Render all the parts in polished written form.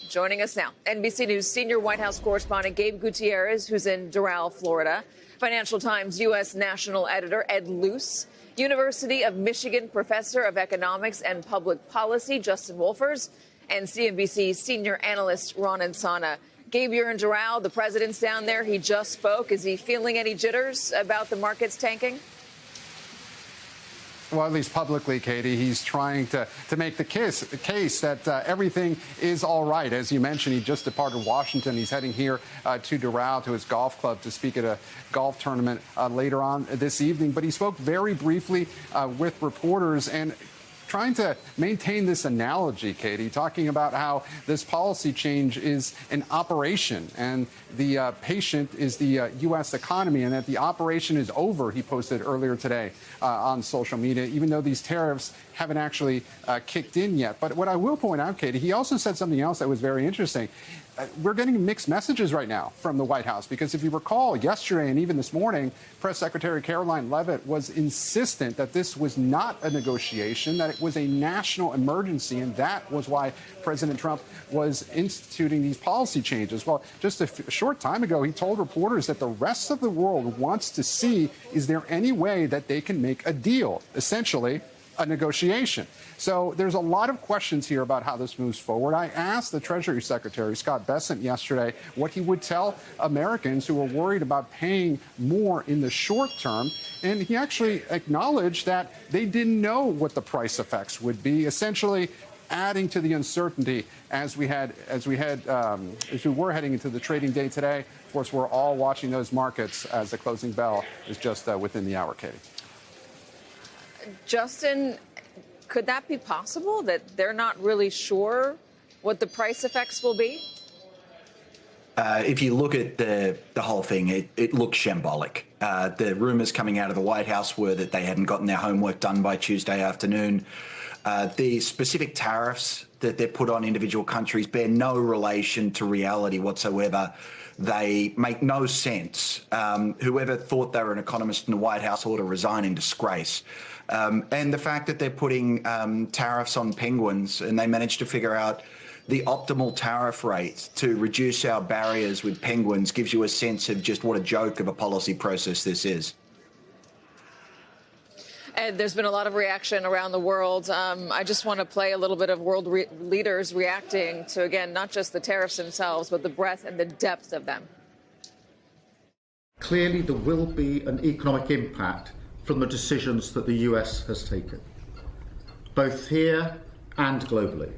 Joining us now, NBC News senior White House correspondent Gabe Gutierrez, who's in Doral, Florida. Financial Times U.S. national editor Ed Luce. University of Michigan professor of economics and public policy Justin Wolfers. And CNBC senior analyst Ron Insana. Gabe, you're in Doral. The president's down there. He just spoke. Is he feeling any jitters about the markets tanking? Well, at least publicly, Katie, he's trying to make the case that everything is all right. As you mentioned, he just departed Washington. He's heading here to Doral, to his golf club, to speak at a golf tournament later on this evening. But he spoke very briefly with reporters and trying to maintain this analogy, Katie, talking about how this policy change is an operation and the patient is the U.S. economy, and that the operation is over, he posted earlier today on social media, even though these tariffs haven't actually kicked in yet. But what I will point out, Katie, he also said something else that was very interesting. We're getting mixed messages right now from the White House, because if you recall, yesterday and even this morning, Press Secretary Caroline Leavitt was insistent that this was not a negotiation, that it was a national emergency, and that was why President Trump was instituting these policy changes. Well, just a short time ago, he told reporters that the rest of the world wants to see, is there any way that they can make a deal, essentially a negotiation. So there's a lot of questions here about how this moves forward. I asked the Treasury Secretary, Scott Bessent, yesterday what he would tell Americans who are worried about paying more in the short term. And he actually acknowledged that they didn't know what the price effects would be, essentially adding to the uncertainty as we were heading into the trading day today. Of course, we're all watching those markets as the closing bell is just within the hour, Katie. Justin, could that be possible, that they're not really sure what the price effects will be? If you look at the whole thing, it looks shambolic. The rumors coming out of the White House were that they hadn't gotten their homework done by Tuesday afternoon. The specific tariffs that they're put on individual countries bear no relation to reality whatsoever. They make no sense. Whoever thought they were an economist in the White House ought to resign in disgrace. And the fact that they're putting tariffs on penguins, and they managed to figure out the optimal tariff rate to reduce our barriers with penguins, gives you a sense of just what a joke of a policy process this is. Ed, there's been a lot of reaction around the world. I just want to play a little bit of world leaders reacting to, again, not just the tariffs themselves, but the breadth and the depth of them. Clearly, there will be an economic impact from the decisions that the US has taken, both here and globally.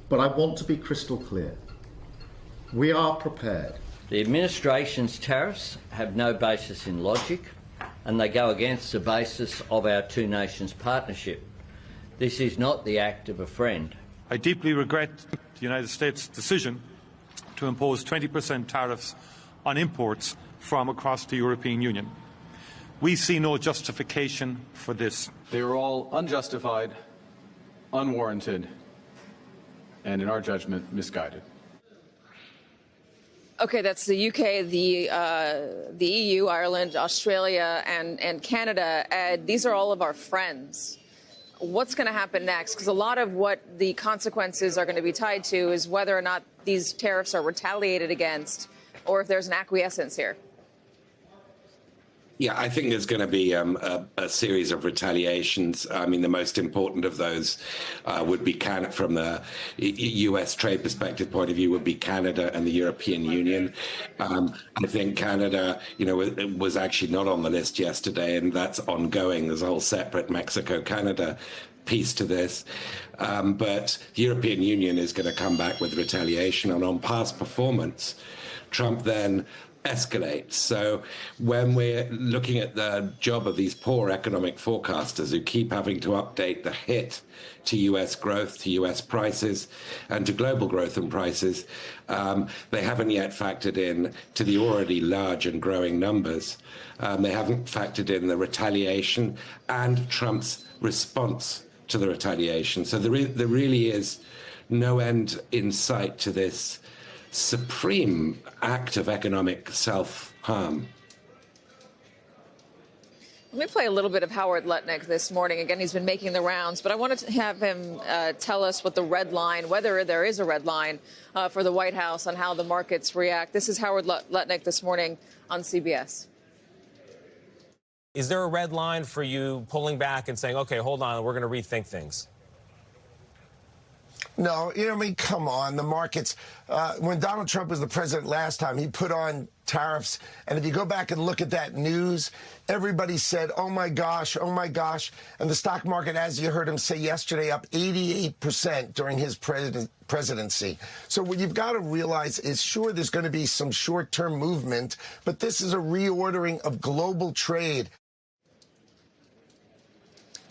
But I want to be crystal clear. We are prepared. The administration's tariffs have no basis in logic, and they go against the basis of our two nations partnership. This is not the act of a friend. I deeply regret the United States' decision to impose 20% tariffs on imports from across the European Union. We see no justification for this. They were all unjustified, unwarranted, and in our judgment, misguided. Okay, that's the UK, the EU, Ireland, Australia, and Canada. Ed, these are all of our friends. What's going to happen next? Because a lot of what the consequences are going to be tied to is whether or not these tariffs are retaliated against, or if there's an acquiescence here. Yeah, I think there's going to be a series of retaliations. I mean, the most important of those would be from the U.S. trade perspective point of view, would be Canada and the European Union. I think Canada, was actually not on the list yesterday, and that's ongoing. There's a whole separate Mexico-Canada piece to this. But the European Union is going to come back with retaliation, and on past performance, Trump then escalates. So when we're looking at the job of these poor economic forecasters who keep having to update the hit to U.S. growth, to U.S. prices, and to global growth and prices, they haven't yet factored in to the already large and growing numbers. They haven't factored in the retaliation and Trump's response to the retaliation. So there really is no end in sight to this supreme act of economic self-harm. Let me play a little bit of Howard Lutnick this morning. Again, he's been making the rounds, but I wanted to have him tell us what the red line, whether there is a red line for the White House on how the markets react. This is Howard Lutnick this morning on CBS. Is there a red line for you pulling back and saying, okay, hold on, we're going to rethink things? No, I mean, come on. The markets, when Donald Trump was the president last time, he put on tariffs. And if you go back and look at that news, everybody said, oh, my gosh, oh, my gosh. And the stock market, as you heard him say yesterday, up 88% during his presidency. So what you've got to realize is, sure, there's going to be some short-term movement, but this is a reordering of global trade.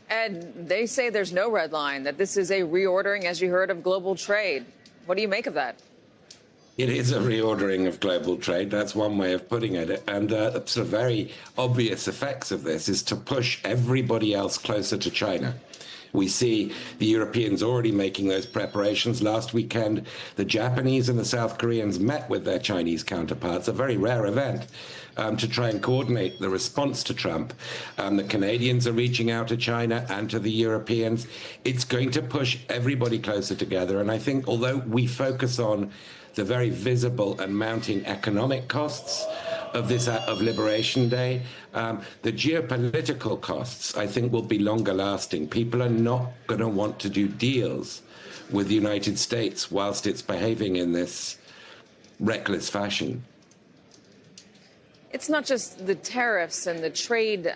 Ed, they say there's no red line, that this is a reordering, as you heard, of global trade. What do you make of that? It is a reordering of global trade. That's one way of putting it. And the sort of very obvious effects of this is to push everybody else closer to China. We see the Europeans already making those preparations. Last weekend, the Japanese and the South Koreans met with their Chinese counterparts, a very rare event, to try and coordinate the response to Trump. The Canadians are reaching out to China and to the Europeans. It's going to push everybody closer together. And I think although we focus on the very visible and mounting economic costs of this of Liberation Day, the geopolitical costs, I think, will be longer lasting. People are not going to want to do deals with the United States whilst it's behaving in this reckless fashion. It's not just the tariffs and the trade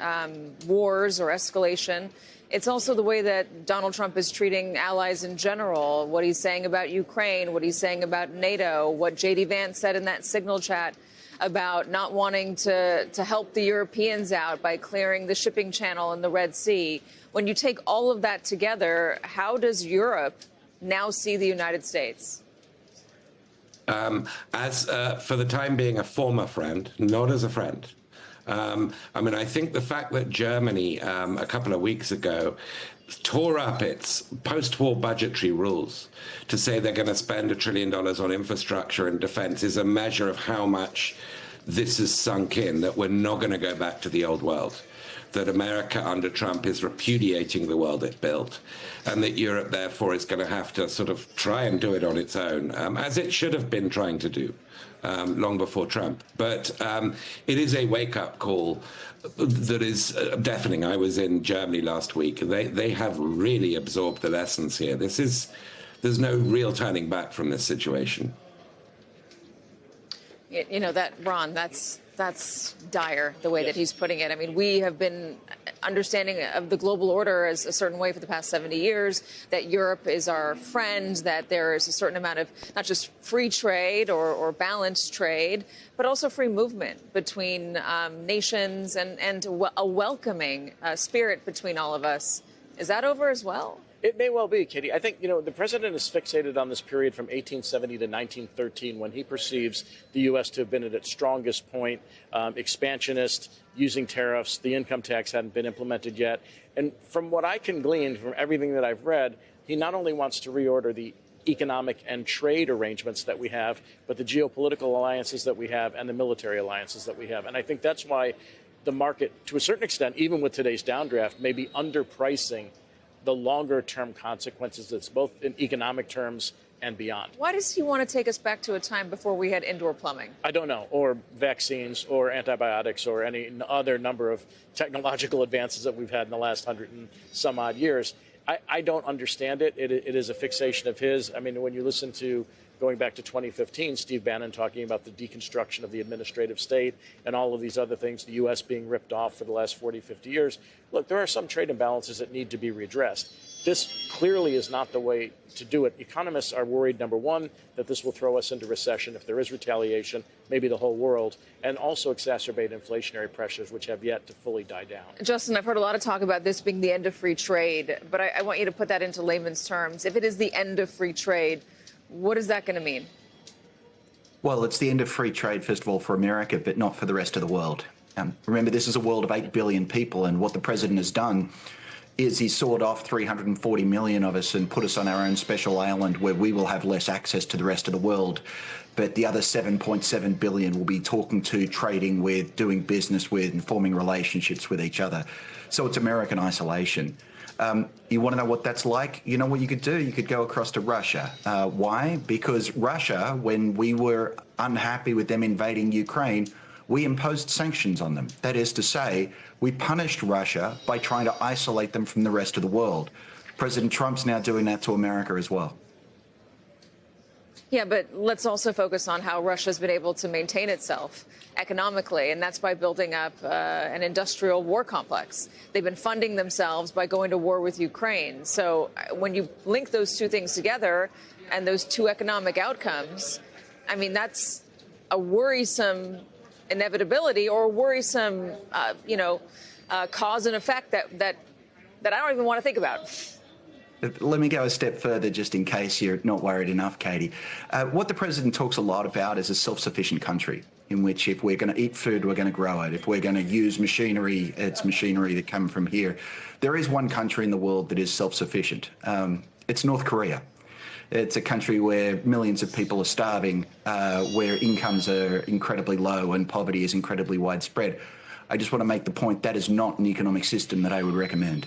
wars or escalation. It's also the way that Donald Trump is treating allies in general, what he's saying about Ukraine, what he's saying about NATO, what J.D. Vance said in that Signal chat about not wanting to help the Europeans out by clearing the shipping channel in the Red Sea. When you take all of that together, how does Europe now see the United States? As for the time being, a former friend, not as a friend. I mean, I think the fact that Germany a couple of weeks ago tore up its post-war budgetary rules to say they're going to spend $1 trillion on infrastructure and defense is a measure of how much this has sunk in, that we're not going to go back to the old world, that America under Trump is repudiating the world it built, and that Europe, therefore, is going to have to sort of try and do it on its own, as it should have been trying to do long before Trump. But it is a wake-up call that is deafening. I was in Germany last week. They have really absorbed the lessons here. There's no real turning back from this situation. You know, Ron, that's dire, the way that he's putting it. I mean, we have been understanding of the global order as a certain way for the past 70 years, that Europe is our friend, that there is a certain amount of not just free trade or balanced trade, but also free movement between nations and a welcoming spirit between all of us. Is that over as well? It may well be, Katie. I think, the president is fixated on this period from 1870 to 1913 when he perceives the U.S. to have been at its strongest point, expansionist, using tariffs. The income tax hadn't been implemented yet. And from what I can glean from everything that I've read, he not only wants to reorder the economic and trade arrangements that we have, but the geopolitical alliances that we have and the military alliances that we have. And I think that's why the market, to a certain extent, even with today's downdraft, may be underpricing the longer-term consequences, that's both in economic terms and beyond. Why does he want to take us back to a time before we had indoor plumbing? I don't know, or vaccines, or antibiotics, or any other number of technological advances that we've had in the last 100 and some odd years. I don't understand it. It is a fixation of his. I mean, when you listen to, going back to 2015, Steve Bannon talking about the deconstruction of the administrative state and all of these other things, the U.S. being ripped off for the last 40, 50 years. Look, there are some trade imbalances that need to be redressed. This clearly is not the way to do it. Economists are worried, number one, that this will throw us into recession if there is retaliation, maybe the whole world, and also exacerbate inflationary pressures, which have yet to fully die down. Justin, I've heard a lot of talk about this being the end of free trade, but I want you to put that into layman's terms. If it is the end of free trade, what is that going to mean? Well, it's the end of free trade, first of all, for America, but not for the rest of the world. Remember, this is a world of 8 billion people, and what the president has done is he sawed off 340 million of us and put us on our own special island where we will have less access to the rest of the world. But the other 7.7 billion will be talking to, trading with, doing business with, and forming relationships with each other. So it's American isolation. You want to know what that's like? You know what you could do? You could go across to Russia. Why? Because Russia, when we were unhappy with them invading Ukraine, we imposed sanctions on them. That is to say, we punished Russia by trying to isolate them from the rest of the world. President Trump's now doing that to America as well. Yeah, but let's also focus on how Russia's been able to maintain itself economically, and that's by building up an industrial war complex. They've been funding themselves by going to war with Ukraine. So when you link those two things together and those two economic outcomes, I mean, that's a worrisome inevitability or a worrisome, cause and effect that I don't even want to think about. Let me go a step further, just in case you're not worried enough, Katie. What the president talks a lot about is a self-sufficient country, in which if we're going to eat food, we're going to grow it. If we're going to use machinery, it's machinery that come from here. There is one country in the world that is self-sufficient. It's North Korea. It's a country where millions of people are starving, where incomes are incredibly low and poverty is incredibly widespread. I just want to make the point that is not an economic system that I would recommend.